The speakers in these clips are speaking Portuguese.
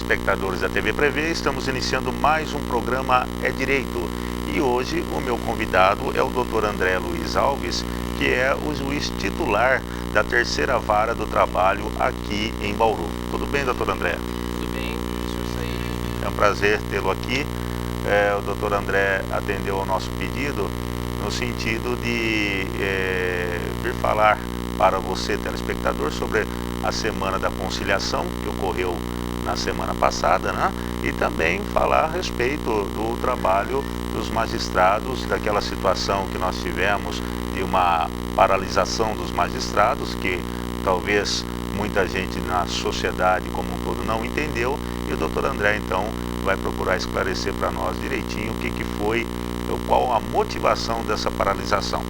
telespectadores da TV Prevê, estamos iniciando mais um programa É Direito. E hoje o meu convidado é o Dr. André Luiz Alves, que é o juiz titular da Terceira Vara do Trabalho aqui em Bauru. Tudo bem, doutor André? Tudo bem, professor Said. É um prazer tê-lo aqui. O doutor André atendeu ao nosso pedido no sentido de vir falar para você, telespectador, sobre a Semana da Conciliação, que ocorreu na semana passada, né? E também falar a respeito do trabalho dos magistrados, daquela situação que nós tivemos de uma paralisação dos magistrados, que talvez muita gente na sociedade como um todo não entendeu, e o doutor André, então, vai procurar esclarecer para nós direitinho o que foi, qual a motivação dessa paralisação.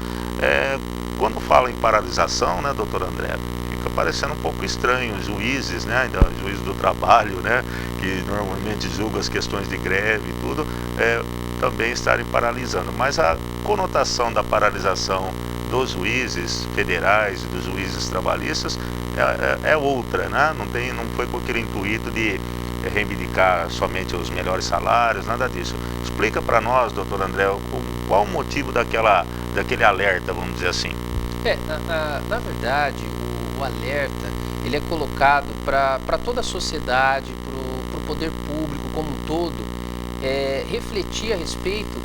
Quando fala em paralisação, né, doutor André, fica parecendo um pouco estranho os juízes, né, juízes do trabalho, né, que normalmente julgam as questões de greve e tudo, também estarem paralisando. Mas a conotação da paralisação dos juízes federais e dos juízes trabalhistas é outra, né? Não foi com aquele intuito de reivindicar somente os melhores salários, nada disso. Explica para nós, doutor André, qual o motivo daquele alerta, vamos dizer assim. Na verdade, o alerta ele é colocado para toda a sociedade, para o poder público como um todo, refletir a respeito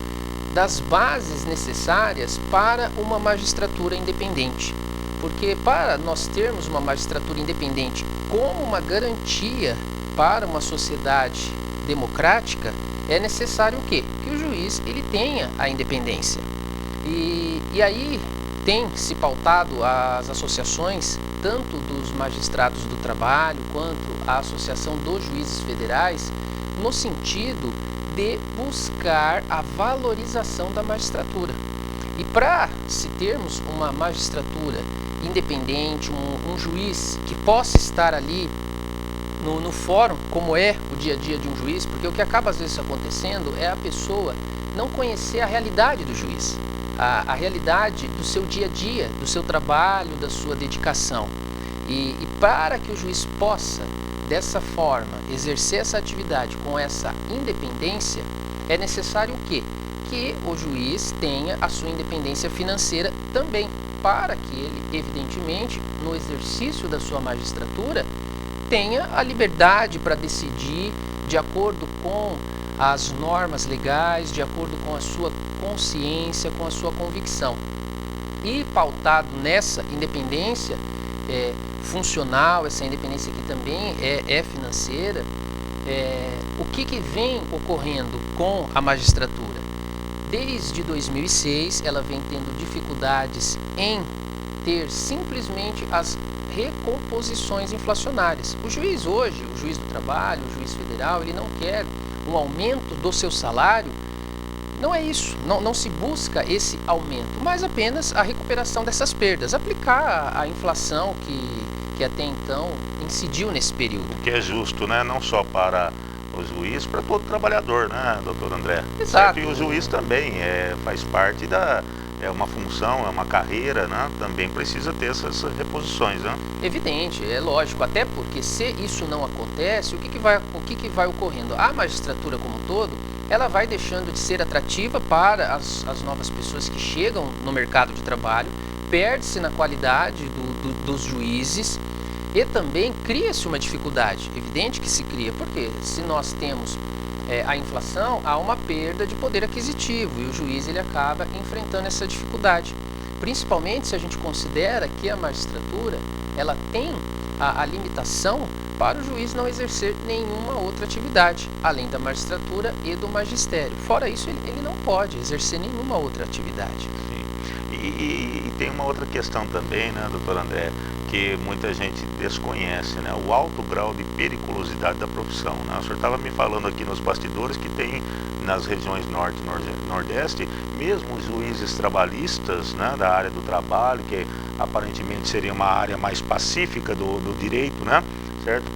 das bases necessárias para uma magistratura independente. Porque para nós termos uma magistratura independente como uma garantia para uma sociedade democrática, é necessário o quê? Que o juiz ele tenha a independência. E aí tem se pautado as associações, tanto dos magistrados do trabalho, quanto a Associação dos Juízes Federais, no sentido de buscar a valorização da magistratura. E para se termos uma magistratura independente, um juiz que possa estar ali no fórum, como é o dia a dia de um juiz, porque o que acaba às vezes acontecendo é a pessoa não conhecer a realidade do juiz, a realidade do seu dia a dia, do seu trabalho, da sua dedicação. E para que o juiz possa, dessa forma, exercer essa atividade com essa independência, é necessário o quê? Que o juiz tenha a sua independência financeira também, para que ele, evidentemente, no exercício da sua magistratura, tenha a liberdade para decidir de acordo com as normas legais, de acordo com a sua consciência, com a sua convicção. E pautado nessa independência funcional, essa independência que também é financeira, o que vem ocorrendo com a magistratura? Desde 2006, ela vem tendo dificuldades em ter simplesmente as recomposições inflacionárias. O juiz hoje, o juiz do trabalho, o juiz federal, ele não quer um aumento do seu salário. Não é isso, não se busca esse aumento, mas apenas a recuperação dessas perdas, aplicar a inflação que até então incidiu nesse período. O que é justo, né? Não só para o juiz, para todo trabalhador, né, doutor André? Exato. E o juiz também faz parte é uma função, é uma carreira, né? Também precisa ter essas reposições, né? Evidente, é lógico, até porque se isso não acontece, o que vai ocorrendo? A magistratura como um todo, ela vai deixando de ser atrativa para as novas pessoas que chegam no mercado de trabalho, perde-se na qualidade dos juízes e também cria-se uma dificuldade, evidente que se cria, porque se nós temos a inflação, há uma perda de poder aquisitivo e o juiz ele acaba enfrentando essa dificuldade, principalmente se a gente considera que a magistratura ela tem a limitação para o juiz não exercer nenhuma outra atividade, além da magistratura e do magistério. Fora isso, ele não pode exercer nenhuma outra atividade. Sim. E tem uma outra questão também, né, doutor André, que muita gente desconhece, né, o alto grau de periculosidade da profissão, né? O senhor estava me falando aqui nos bastidores que tem nas regiões norte e nordeste, mesmo os juízes trabalhistas, né, da área do trabalho, que aparentemente seria uma área mais pacífica do direito, né, certo?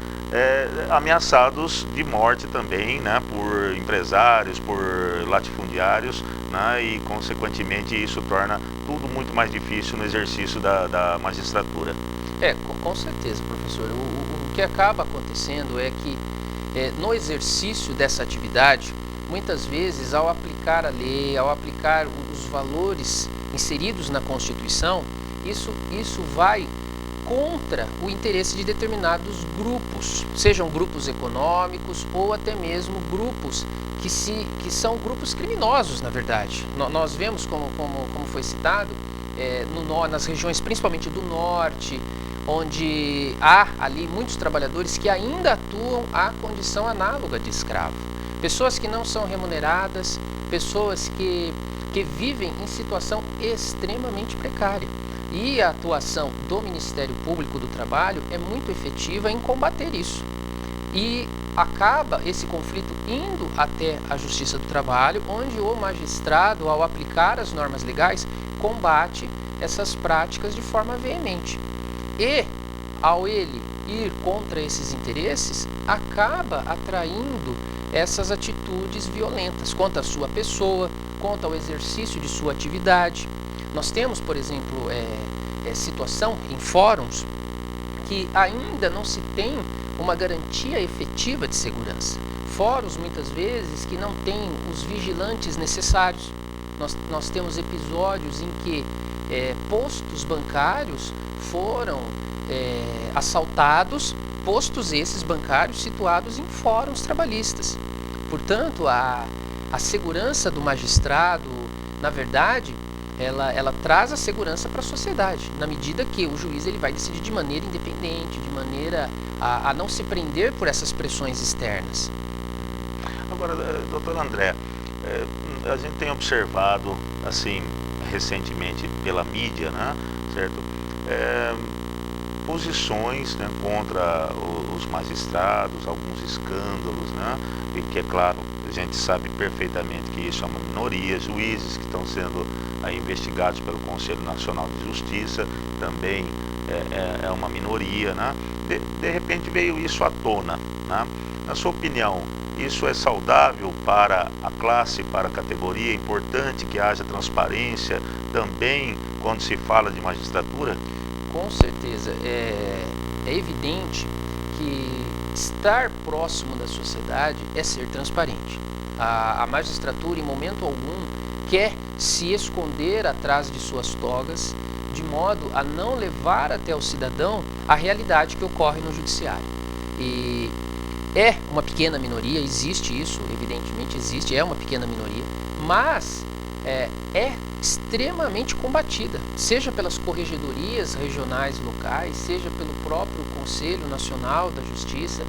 Ameaçados de morte também, né, por empresários, por latifundiários, né, e consequentemente isso torna tudo muito mais difícil no exercício da magistratura. Com certeza, professor. O que acaba acontecendo é que no exercício dessa atividade, muitas vezes, ao aplicar a lei, ao aplicar os valores inseridos na Constituição, isso vai contra o interesse de determinados grupos, sejam grupos econômicos ou até mesmo grupos que são grupos criminosos, na verdade. Nós vemos, como foi citado, nas regiões principalmente do norte, onde há ali muitos trabalhadores que ainda atuam à condição análoga de escravo. Pessoas que não são remuneradas, pessoas que vivem em situação extremamente precária. E a atuação do Ministério Público do Trabalho é muito efetiva em combater isso. E acaba esse conflito indo até a Justiça do Trabalho, onde o magistrado, ao aplicar as normas legais, combate essas práticas de forma veemente. E, ao ele ir contra esses interesses, acaba atraindo essas atitudes violentas contra a sua pessoa, contra o exercício de sua atividade. Nós temos, por exemplo, situação em fóruns que ainda não se tem uma garantia efetiva de segurança. Fóruns, muitas vezes, que não têm os vigilantes necessários. Nós temos episódios em que postos bancários foram assaltados, postos esses bancários situados em fóruns trabalhistas. Portanto, a segurança do magistrado, na verdade, ela traz a segurança para a sociedade, na medida que o juiz ele vai decidir de maneira independente, de maneira a não se prender por essas pressões externas. Agora, doutor André, a gente tem observado, assim, recentemente pela mídia, né, certo? Posições, né, contra os magistrados, alguns escândalos, né, e que, é claro, a gente sabe perfeitamente que isso é uma minoria, juízes que estão sendo investigados pelo Conselho Nacional de Justiça também é uma minoria, né? De repente veio isso à tona, né? Na sua opinião, isso é saudável para a classe, para a categoria? É importante que haja transparência também quando se fala de magistratura? Com certeza, é evidente que estar próximo da sociedade é ser transparente. A magistratura, em momento algum, quer se esconder atrás de suas togas, de modo a não levar até o cidadão a realidade que ocorre no judiciário. E é uma pequena minoria, existe isso, evidentemente existe, é uma pequena minoria, mas é extremamente combatida, seja pelas corregedorias regionais locais, seja pelo próprio Conselho Nacional da Justiça,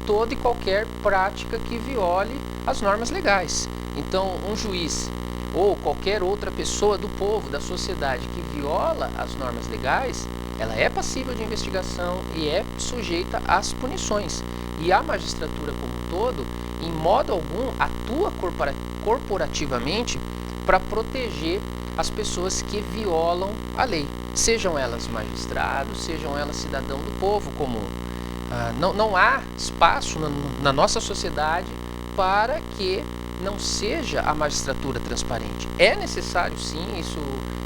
toda e qualquer prática que viole as normas legais. Então, um juiz ou qualquer outra pessoa do povo, da sociedade, que viola as normas legais, ela é passível de investigação e é sujeita às punições. E a magistratura como um todo, em modo algum, atua corporativamente para proteger as pessoas que violam a lei, sejam elas magistrados, sejam elas cidadão do povo comum. Não há espaço na nossa sociedade para que não seja a magistratura transparente. É necessário, sim, isso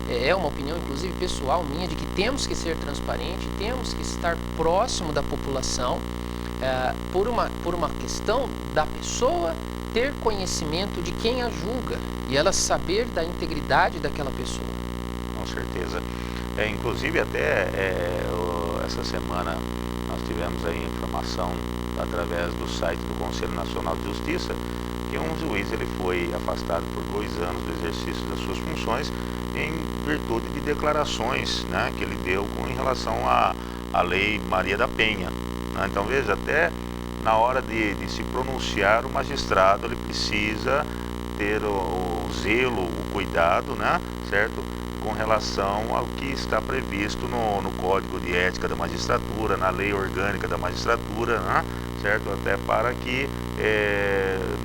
é uma opinião, inclusive pessoal minha, de que temos que ser transparente, temos que estar próximo da população, por uma questão da pessoa ter conhecimento de quem a julga e ela saber da integridade daquela pessoa. Com certeza. Inclusive até essa semana nós tivemos aí informação através do site do Conselho Nacional de Justiça que um juiz ele foi afastado por 2 anos do exercício das suas funções em virtude de declarações, né, que ele deu em relação à lei Maria da Penha, né? Então veja, até na hora de se pronunciar, o magistrado ele precisa ter o zelo, o cuidado, né, certo? Com relação ao que está previsto no Código de Ética da Magistratura, na Lei Orgânica da Magistratura, né, certo? Até para que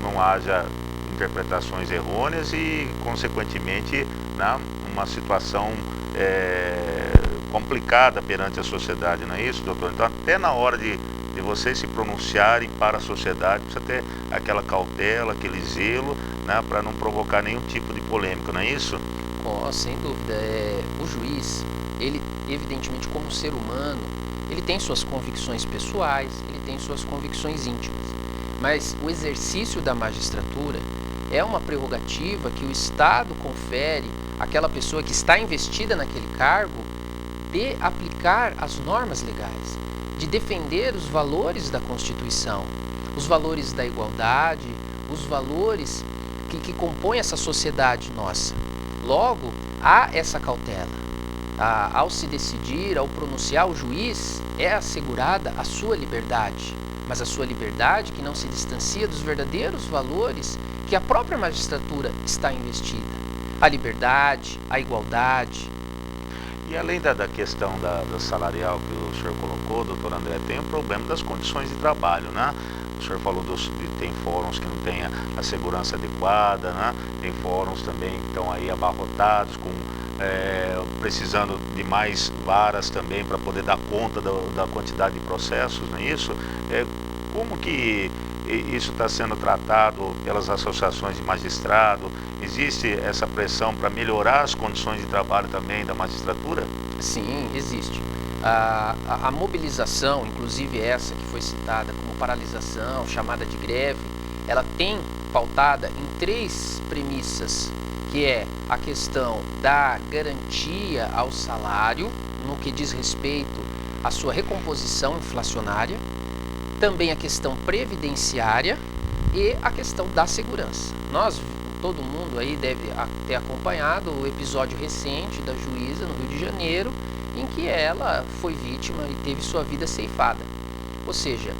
não haja interpretações errôneas e, consequentemente, né, uma situação complicada perante a sociedade, não é isso, doutor? Então, até na hora de vocês se pronunciarem para a sociedade, precisa ter aquela cautela, aquele zelo, né, para não provocar nenhum tipo de polêmica, não é isso? Sem dúvida. O juiz, ele evidentemente como ser humano, ele tem suas convicções pessoais, ele tem suas convicções íntimas. mas o exercício da magistratura é uma prerrogativa que o Estado confere àquela pessoa que está investida naquele cargo de aplicar as normas legais, de defender os valores da Constituição, os valores da igualdade, os valores que compõem essa sociedade nossa. Logo, há essa cautela. Ao se decidir, ao pronunciar, o juiz é assegurada a sua liberdade, mas a sua liberdade que não se distancia dos verdadeiros valores que a própria magistratura está investida. A liberdade, a igualdade. E além da questão da salarial que o senhor colocou, doutor André, tem o problema das condições de trabalho, né? O senhor falou tem fóruns que não têm a segurança adequada, né? Tem fóruns também que estão aí abarrotados, precisando de mais varas também para poder dar conta da quantidade de processos, não é isso? Como que isso está sendo tratado pelas associações de magistrado? Existe essa pressão para melhorar as condições de trabalho também da magistratura? Sim, existe. A mobilização, inclusive essa que foi citada como paralisação, chamada de greve, ela tem pautada em 3 premissas, que é a questão da garantia ao salário, no que diz respeito à sua recomposição inflacionária, também a questão previdenciária e a questão da segurança. Todo mundo aí deve ter acompanhado o episódio recente da juíza no Rio de Janeiro, em que ela foi vítima e teve sua vida ceifada. Ou seja,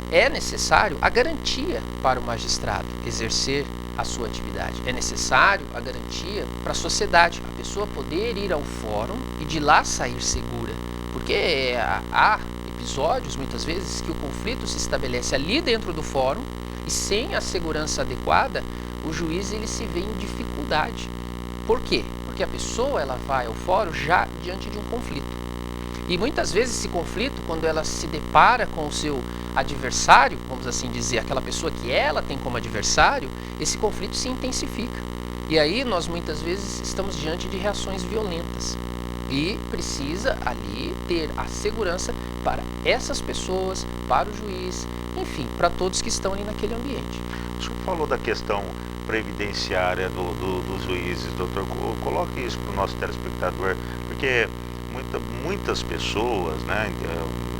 é necessário a garantia para o magistrado exercer a sua atividade. É necessário a garantia para a sociedade, a pessoa poder ir ao fórum e de lá sair segura. Porque há episódios, muitas vezes, que o conflito se estabelece ali dentro do fórum e sem a segurança adequada, o juiz ele se vê em dificuldade. Por quê? Porque a pessoa ela vai ao fórum já diante de um conflito. E muitas vezes esse conflito, quando ela se depara com o seu adversário, vamos assim dizer, aquela pessoa que ela tem como adversário, esse conflito se intensifica. E aí nós muitas vezes estamos diante de reações violentas. E precisa ali ter a segurança para essas pessoas, para o juiz, enfim, para todos que estão ali naquele ambiente. O senhor falou da questão previdenciária dos juízes, doutor. Coloque isso para o nosso telespectador, porque muitas pessoas, né,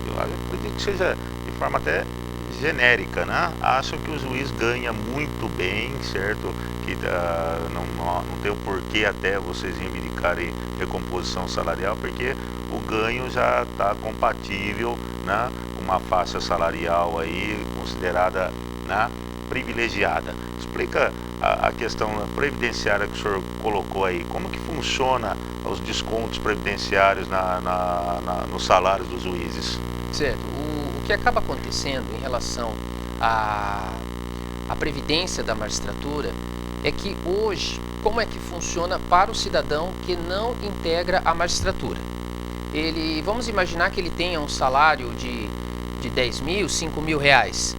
eu acredito que seja de forma até genérica, né, acham que o juiz ganha muito bem, certo? Que não tem o porquê até vocês reivindicarem recomposição salarial, porque o ganho já está compatível, né, com uma faixa salarial aí considerada, né, privilegiada. Explica a questão previdenciária que o senhor colocou aí. Como que funciona os descontos previdenciários nos salários dos juízes? Certo. O que acaba acontecendo em relação à previdência da magistratura é que hoje, como é que funciona para o cidadão que não integra a magistratura? Vamos imaginar que ele tenha um salário de 10 mil, 5 mil reais.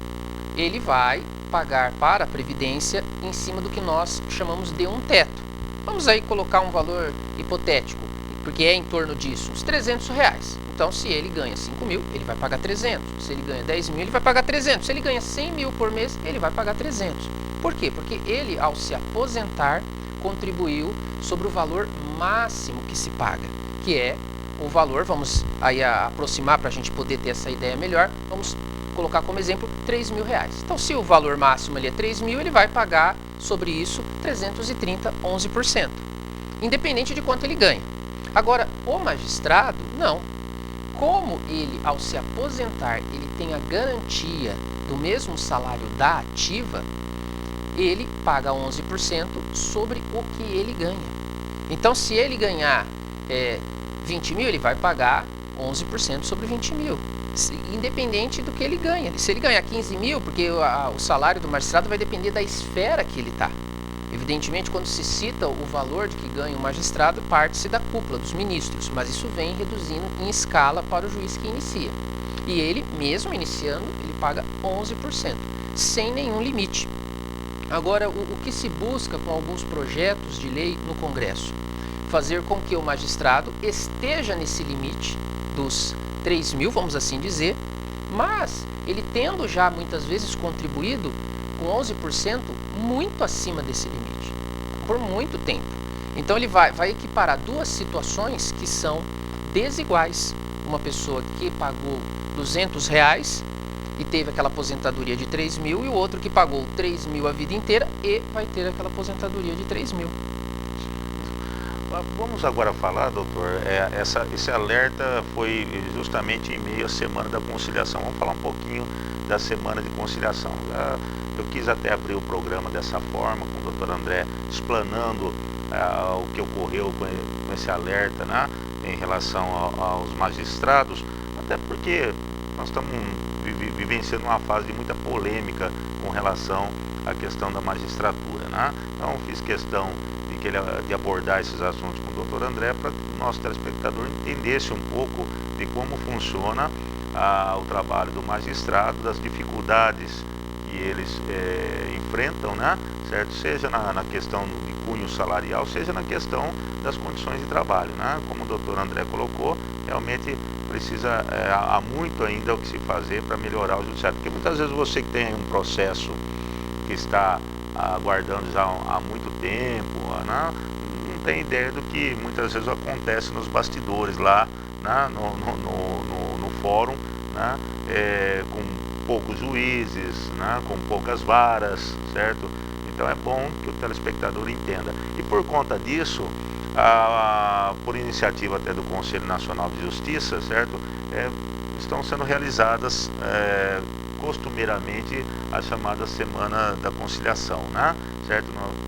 Ele vai pagar para a Previdência em cima do que nós chamamos de um teto. Vamos aí colocar um valor hipotético, porque é em torno disso, uns 300 reais. Então, se ele ganha 5 mil, ele vai pagar 300. Se ele ganha 10 mil, ele vai pagar 300. Se ele ganha 100 mil por mês, ele vai pagar 300. Por quê? Porque ele, ao se aposentar, contribuiu sobre o valor máximo que se paga, que é o valor, vamos aí aproximar para a gente poder ter essa ideia melhor, vamos colocar como exemplo 3 mil reais. Então, se o valor máximo ali é 3 mil, ele vai pagar sobre isso 330, 11%, independente de quanto ele ganha. Agora, o magistrado, não. Como ele, ao se aposentar, ele tem a garantia do mesmo salário da ativa, ele paga 11% sobre o que ele ganha. Então, se ele ganhar 20 mil, ele vai pagar 11% sobre 20 mil, independente do que ele ganha. Se ele ganhar 15 mil, porque o salário do magistrado vai depender da esfera que ele está. Evidentemente, quando se cita o valor de que ganha o magistrado, parte-se da cúpula, dos ministros, mas isso vem reduzindo em escala para o juiz que inicia. E ele, mesmo iniciando, ele paga 11%, sem nenhum limite. Agora, o que se busca com alguns projetos de lei no Congresso? Fazer com que o magistrado esteja nesse limite dos 3 mil, vamos assim dizer, mas ele tendo já muitas vezes contribuído com 11% muito acima desse limite, por muito tempo. Então ele vai equiparar duas situações que são desiguais. Uma pessoa que pagou R$200 e teve aquela aposentadoria de 3.000 e o outro que pagou 3.000 a vida inteira e vai ter aquela aposentadoria de 3.000. Vamos agora falar, doutor, esse alerta foi justamente em meio à Semana da Conciliação. Vamos falar um pouquinho da Semana de Conciliação. Eu quis até abrir o programa dessa forma, com o doutor André explanando o que ocorreu com esse alerta, né, em relação aos magistrados, até porque nós estamos vivenciando uma fase de muita polêmica com relação à questão da magistratura, né? Então fiz questão de abordar esses assuntos com o doutor André para que o nosso telespectador entendesse um pouco de como funciona o trabalho do magistrado, das dificuldades que eles enfrentam, né? Certo? Seja na questão de cunho salarial, seja na questão das condições de trabalho, né? Como o doutor André colocou, realmente há muito ainda o que se fazer para melhorar o judiciário, porque muitas vezes você que tem um processo que está aguardando já há muito tempo, né, não tem ideia do que muitas vezes acontece nos bastidores lá, né, no fórum, né, com poucos juízes, né, com poucas varas, certo? Então é bom que o telespectador entenda. E por conta disso, por iniciativa até do Conselho Nacional de Justiça, certo? Estão sendo realizadas costumeiramente a chamada Semana da Conciliação, né? Certo?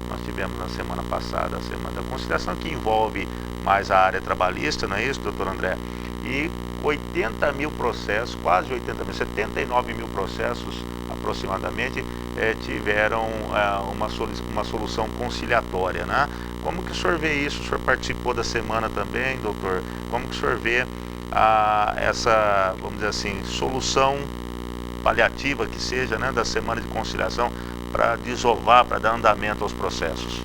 Nós tivemos na semana passada a Semana da Conciliação, que envolve mais a área trabalhista, não é isso, doutor André? E 80 mil processos, quase 80 mil, 79 mil processos aproximadamente, tiveram uma solução conciliatória, né? Como que o senhor vê isso? O senhor participou da semana também, doutor? Como que o senhor vê essa, vamos dizer assim, solução paliativa que seja, né, da Semana de Conciliação para desovar, para dar andamento aos processos?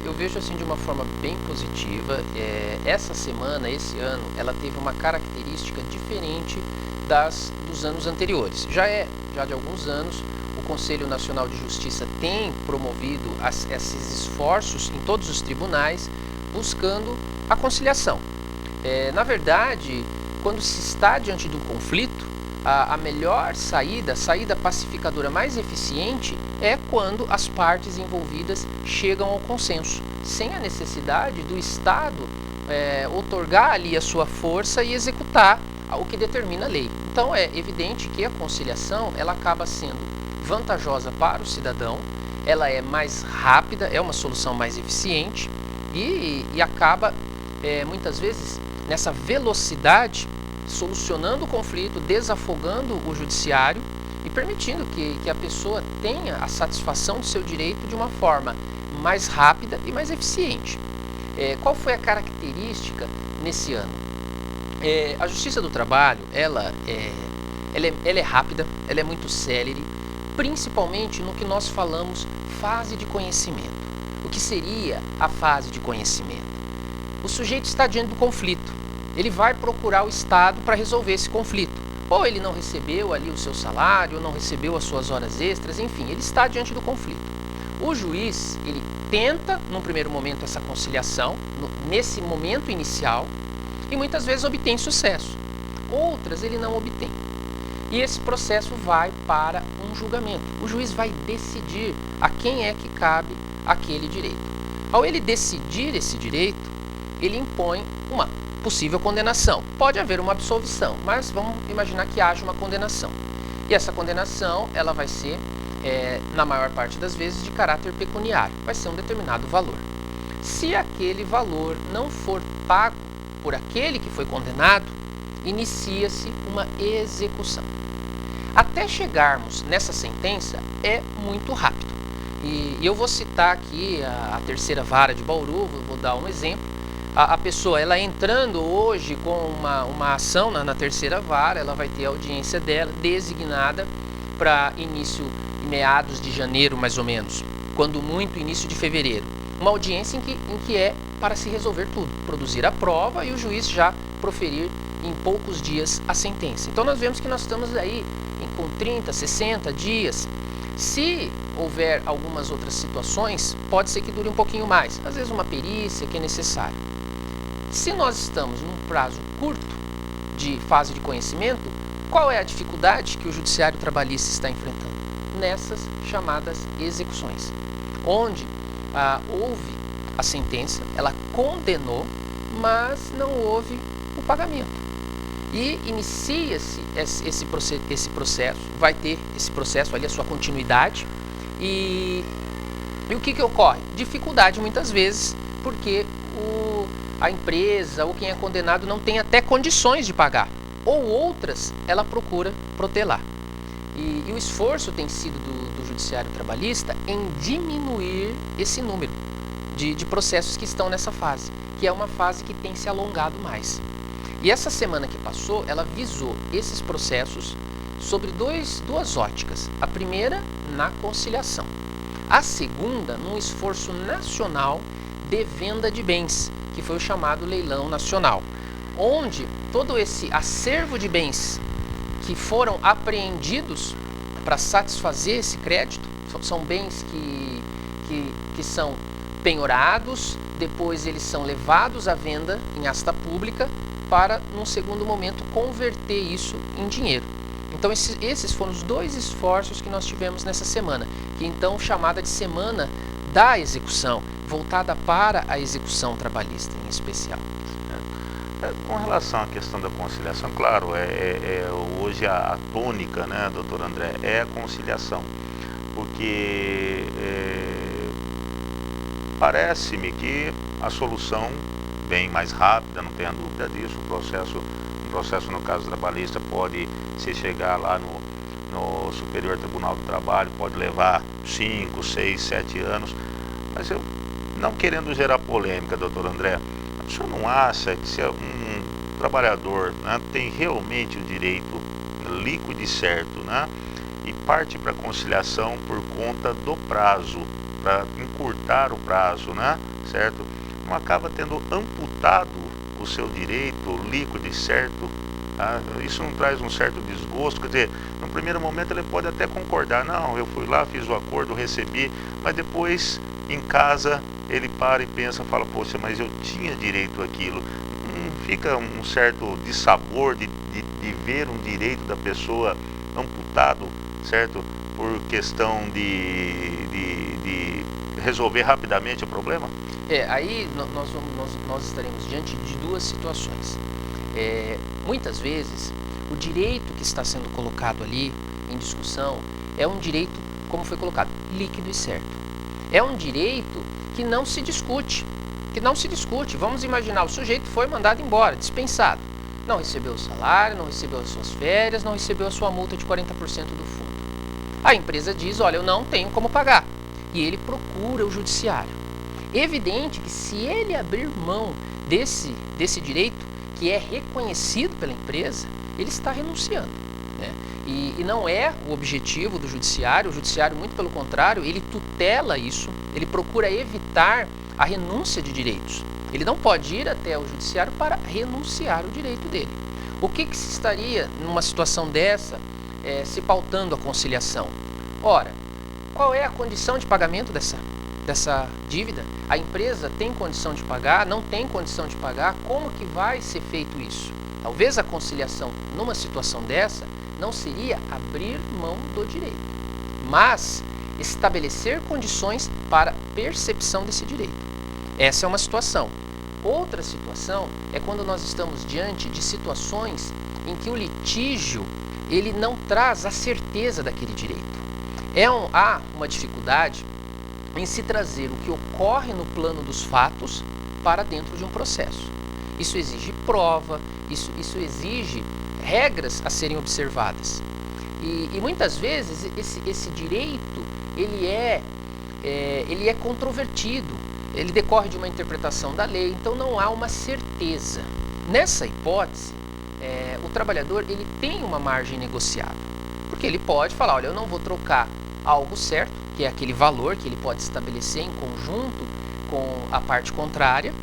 Eu vejo assim de uma forma bem positiva. Essa semana, esse ano, ela teve uma característica diferente dos anos anteriores. Já de alguns anos, o Conselho Nacional de Justiça tem promovido esses esforços em todos os tribunais, buscando a conciliação. Na verdade, quando se está diante de um conflito, a melhor saída, a saída pacificadora mais eficiente é quando as partes envolvidas chegam ao consenso, sem a necessidade do Estado outorgar ali a sua força e executar o que determina a lei. Então é evidente que a conciliação ela acaba sendo vantajosa para o cidadão, ela é mais rápida, é uma solução mais eficiente e acaba muitas vezes nessa velocidade solucionando o conflito, desafogando o judiciário e permitindo que a pessoa tenha a satisfação do seu direito de uma forma mais rápida e mais eficiente. Qual foi a característica nesse ano? A Justiça do Trabalho, ela é rápida, ela é muito célere, principalmente no que nós falamos fase de conhecimento. O que seria a fase de conhecimento? O sujeito está diante do conflito. Ele vai procurar o Estado para resolver esse conflito. Ou ele não recebeu ali o seu salário, ou não recebeu as suas horas extras, enfim, ele está diante do conflito. O juiz, ele tenta, num primeiro momento, essa conciliação, nesse momento inicial, e muitas vezes obtém sucesso. Outras ele não obtém. E esse processo vai para um julgamento. O juiz vai decidir a quem é que cabe aquele direito. Ao ele decidir esse direito, ele impõe uma possível condenação. Pode haver uma absolvição, mas vamos imaginar que haja uma condenação. E essa condenação, ela vai ser, na maior parte das vezes, de caráter pecuniário. Vai ser um determinado valor. Se aquele valor não for pago por aquele que foi condenado, inicia-se uma execução. Até chegarmos nessa sentença é muito rápido. E eu vou citar aqui a terceira vara de Bauru, vou dar um exemplo. A pessoa, ela entrando hoje com uma ação na terceira vara, ela vai ter a audiência dela designada para início, meados de janeiro mais ou menos, quando muito início de fevereiro. Uma audiência em que é para se resolver tudo, produzir a prova e o juiz já proferir em poucos dias a sentença. Então nós vemos que nós estamos aí em com 30, 60 dias. Se houver algumas outras situações, pode ser que dure um pouquinho mais, às vezes uma perícia que é necessária. Se nós estamos num prazo curto de fase de conhecimento, qual é a dificuldade que o Judiciário Trabalhista está enfrentando? Nessas chamadas execuções, onde houve a sentença, ela condenou, mas não houve o pagamento. E inicia-se esse processo, vai ter esse processo ali, a sua continuidade. E o que ocorre? Dificuldade muitas vezes, porque a empresa ou quem é condenado não tem até condições de pagar. Ou outras, ela procura protelar. E o esforço tem sido do Judiciário Trabalhista em diminuir esse número de processos que estão nessa fase, que é uma fase que tem se alongado mais. E essa semana que passou, ela visou esses processos sobre duas óticas. A primeira, na conciliação. A segunda, num esforço nacional de venda de bens, que foi o chamado leilão nacional, onde todo esse acervo de bens que foram apreendidos para satisfazer esse crédito, são bens que são penhorados, depois eles são levados à venda em asta pública, para, num segundo momento, converter isso em dinheiro. Então, esses foram os dois esforços que nós tivemos nessa semana, que então chamada de Semana da Execução, voltada para a execução trabalhista em especial. Com relação à questão da conciliação, claro, hoje a tônica, né, doutor André, é a conciliação, porque parece-me que a solução bem mais rápida, não tenha dúvida disso. Um processo no caso trabalhista pode se chegar lá no Superior Tribunal do Trabalho, pode levar 5, 6, 7 anos, mas eu, não querendo gerar polêmica, doutor André, o senhor não acha que se um trabalhador, né, tem realmente o direito líquido e certo, né, e parte para a conciliação por conta do prazo, para encurtar o prazo, né, certo? Não acaba tendo amputado o seu direito líquido e certo? Tá? Isso não traz um certo desgosto? Quer dizer, no primeiro momento ele pode até concordar, não, eu fui lá, fiz o acordo, recebi, mas depois em casa ele para e pensa, fala, poxa, mas eu tinha direito àquilo. Fica um certo dissabor de ver um direito da pessoa amputado, certo? Por questão de resolver rapidamente o problema? Aí nós estaremos diante de duas situações. Muitas vezes, o direito que está sendo colocado ali em discussão é um direito, como foi colocado, líquido e certo. É um direito que não se discute, Vamos imaginar, o sujeito foi mandado embora, dispensado. Não recebeu o salário, não recebeu as suas férias, não recebeu a sua multa de 40% do fundo. A empresa diz, olha, eu não tenho como pagar. E ele procura o judiciário. Evidente que se ele abrir mão desse direito, que é reconhecido pela empresa, ele está renunciando, né? E não é o objetivo do judiciário. O judiciário, muito pelo contrário, ele tutela isso, ele procura evitar a renúncia de direitos. Ele não pode ir até o judiciário para renunciar o direito dele. O que se estaria, numa situação dessa, se pautando a conciliação? Ora, qual é a condição de pagamento dessa dívida? A empresa tem condição de pagar? Não tem condição de pagar? Como que vai ser feito isso? Talvez a conciliação, numa situação dessa, não seria abrir mão do direito, mas estabelecer condições para percepção desse direito. Essa é uma situação. Outra situação é quando nós estamos diante de situações em que o litígio ele não traz a certeza daquele direito. Há uma dificuldade em se trazer o que ocorre no plano dos fatos para dentro de um processo. Isso exige prova, isso exige regras a serem observadas. E muitas vezes esse direito ele é controvertido, ele decorre de uma interpretação da lei, então não há uma certeza. Nessa hipótese, o trabalhador ele tem uma margem negociável, porque ele pode falar, olha, eu não vou trocar algo certo, que é aquele valor que ele pode estabelecer em conjunto com a parte contrária,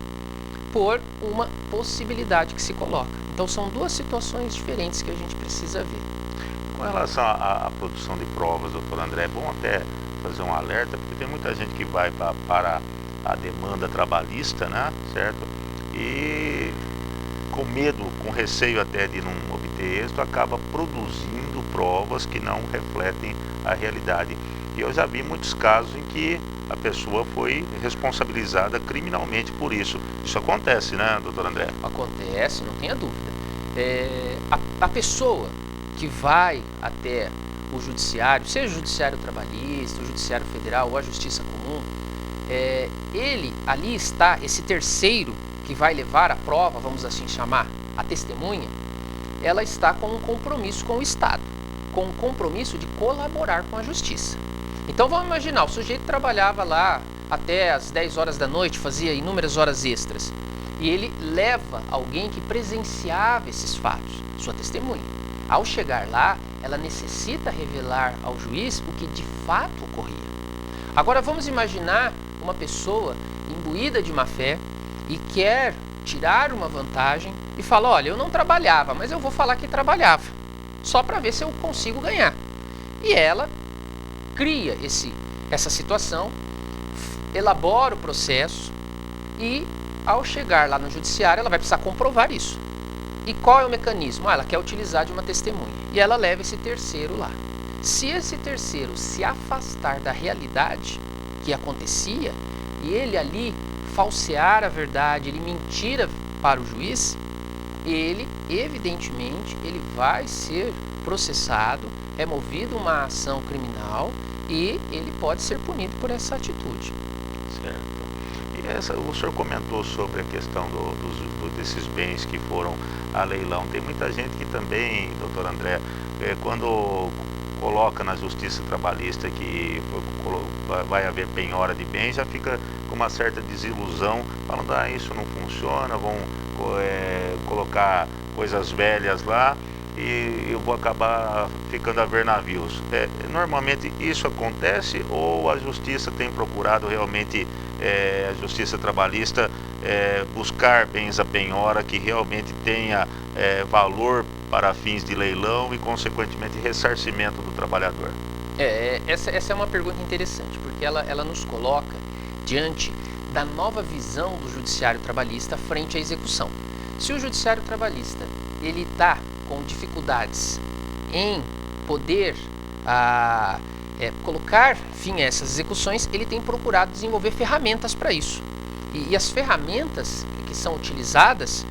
por uma possibilidade que se coloca. Então são duas situações diferentes que a gente precisa ver. Com relação à produção de provas, doutor André, é bom até fazer um alerta, porque tem muita gente que vai para a demanda trabalhista, né, certo? E com medo, com receio até de não obter êxito, acaba produzindo provas que não refletem a realidade. E eu já vi muitos casos em que a pessoa foi responsabilizada criminalmente por isso. Isso acontece, né, doutor André? Acontece, não tenha dúvida. A pessoa que vai até o judiciário, seja o judiciário trabalhista, o judiciário federal ou a justiça comum, ele ali está, esse terceiro que vai levar a prova, vamos assim chamar, a testemunha, ela está com um compromisso com o Estado, com um compromisso de colaborar com a justiça. Então vamos imaginar, o sujeito trabalhava lá até as 10 horas da noite, fazia inúmeras horas extras, e ele leva alguém que presenciava esses fatos, sua testemunha. Ao chegar lá, ela necessita revelar ao juiz o que de fato ocorria. Agora vamos imaginar uma pessoa imbuída de má fé e quer tirar uma vantagem e fala, olha, eu não trabalhava, mas eu vou falar que trabalhava, só para ver se eu consigo ganhar. E ela cria essa situação, elabora o processo e, ao chegar lá no judiciário, ela vai precisar comprovar isso. E qual é o mecanismo? Ela quer utilizar de uma testemunha. E ela leva esse terceiro lá. Se esse terceiro se afastar da realidade que acontecia, e ele ali falsear a verdade, ele mentir para o juiz, ele, evidentemente, ele vai ser processado, é movida uma ação criminal e ele pode ser punido por essa atitude. Certo. E o senhor comentou sobre a questão desses bens que foram a leilão. Tem muita gente que também, doutor André, quando coloca na justiça trabalhista que vai haver penhora de bens, já fica com uma certa desilusão, falando, isso não funciona, vão colocar coisas velhas lá e eu vou acabar ficando a ver navios. Normalmente isso acontece ou a justiça tem procurado realmente, a justiça trabalhista, buscar bens a penhora que realmente tenha valor para fins de leilão e consequentemente ressarcimento do trabalhador? Essa é uma pergunta interessante, porque ela nos coloca diante da nova visão do judiciário trabalhista frente à execução. Se o judiciário trabalhista ele está com dificuldades em poder colocar fim a essas execuções, ele tem procurado desenvolver ferramentas para isso. E as ferramentas que são utilizadas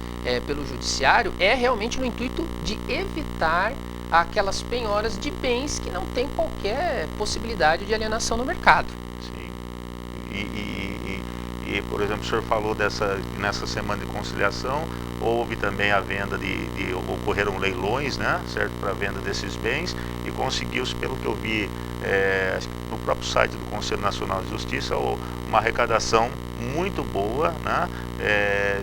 pelo judiciário é realmente no intuito de evitar aquelas penhoras de bens que não tem qualquer possibilidade de alienação no mercado. Sim. E por exemplo, o senhor falou nessa semana de conciliação, houve também a venda ocorreram leilões, né, certo, para a venda desses bens, e conseguiu-se, pelo que eu vi acho que no próprio site do Conselho Nacional de Justiça, uma arrecadação muito boa, né,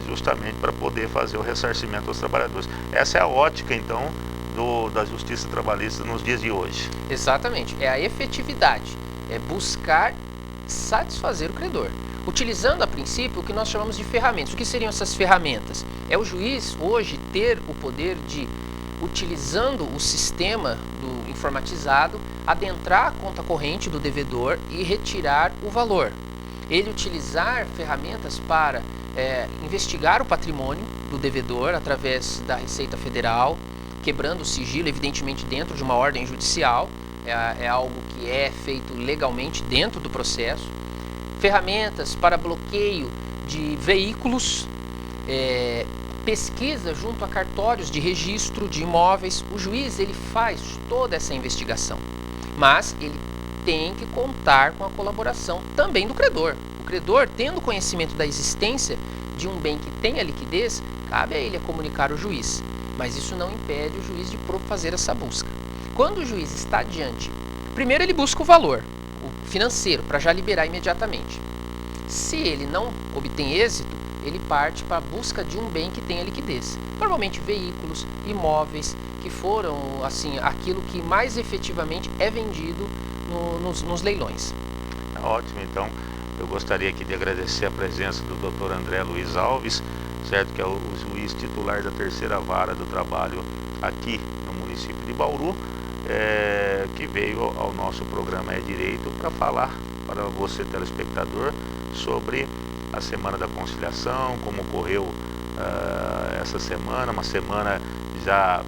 justamente para poder fazer o ressarcimento aos trabalhadores. Essa é a ótica, então, da justiça trabalhista nos dias de hoje. Exatamente, é a efetividade, é buscar satisfazer o credor, utilizando a princípio o que nós chamamos de ferramentas. O que seriam essas ferramentas? É o juiz hoje ter o poder de, utilizando o sistema do informatizado, adentrar a conta corrente do devedor e retirar o valor. Ele utilizar ferramentas para investigar o patrimônio do devedor através da Receita Federal, quebrando o sigilo, evidentemente dentro de uma ordem judicial, é algo que é feito legalmente dentro do processo. Ferramentas para bloqueio de veículos, pesquisa junto a cartórios de registro de imóveis. O juiz ele faz toda essa investigação, mas ele tem que contar com a colaboração também do credor. O credor, tendo conhecimento da existência de um bem que tenha liquidez, cabe a ele comunicar ao juiz, mas isso não impede o juiz de fazer essa busca. Quando o juiz está diante, primeiro ele busca o valor, o financeiro, para já liberar imediatamente. Se ele não obtém êxito, ele parte para a busca de um bem que tenha liquidez. Normalmente veículos, imóveis, que foram assim aquilo que mais efetivamente é vendido nos leilões. Ótimo, então eu gostaria aqui de agradecer a presença do Dr. André Luiz Alves, certo, que é o juiz titular da Terceira Vara do Trabalho aqui no município de Bauru, que veio ao nosso programa É Direito para falar para você, telespectador, sobre a Semana da Conciliação, como ocorreu essa semana, uma semana já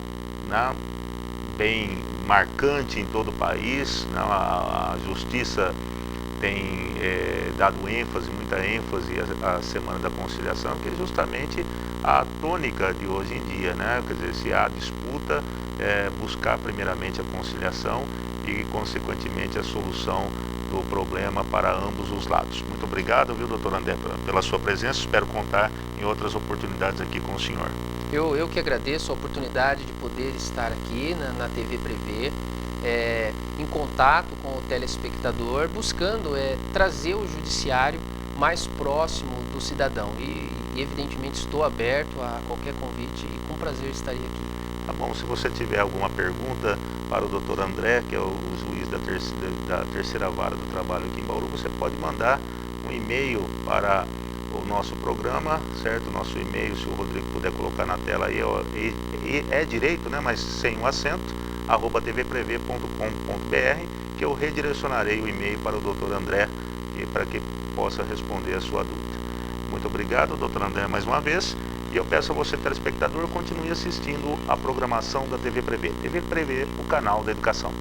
bem marcante em todo o país. A Justiça tem dado ênfase, muita ênfase à Semana da Conciliação, que é justamente a tônica de hoje em dia, né? Quer dizer, se há disputa, buscar primeiramente a conciliação e, consequentemente, a solução do problema para ambos os lados. Muito obrigado, viu, doutor André, pela sua presença. Espero contar em outras oportunidades aqui com o senhor. Eu que agradeço a oportunidade de poder estar aqui na TV Prevê, em contato com o telespectador, buscando trazer o judiciário mais próximo do cidadão. E evidentemente estou aberto a qualquer convite e com prazer estarei aqui. Tá bom, se você tiver alguma pergunta para o doutor André, que é o juiz da terceira vara do trabalho aqui em Bauru, você pode mandar um e-mail para o nosso programa, certo? Nosso e-mail, se o Rodrigo puder colocar na tela aí, é direito, né? Mas sem o acento, @tvprev.com.br, que eu redirecionarei o e-mail para o doutor André para que possa responder a sua dúvida. Muito obrigado, doutor André, mais uma vez. E eu peço a você, telespectador, continue assistindo a programação da TV Prevê. TV Prevê, o canal da educação.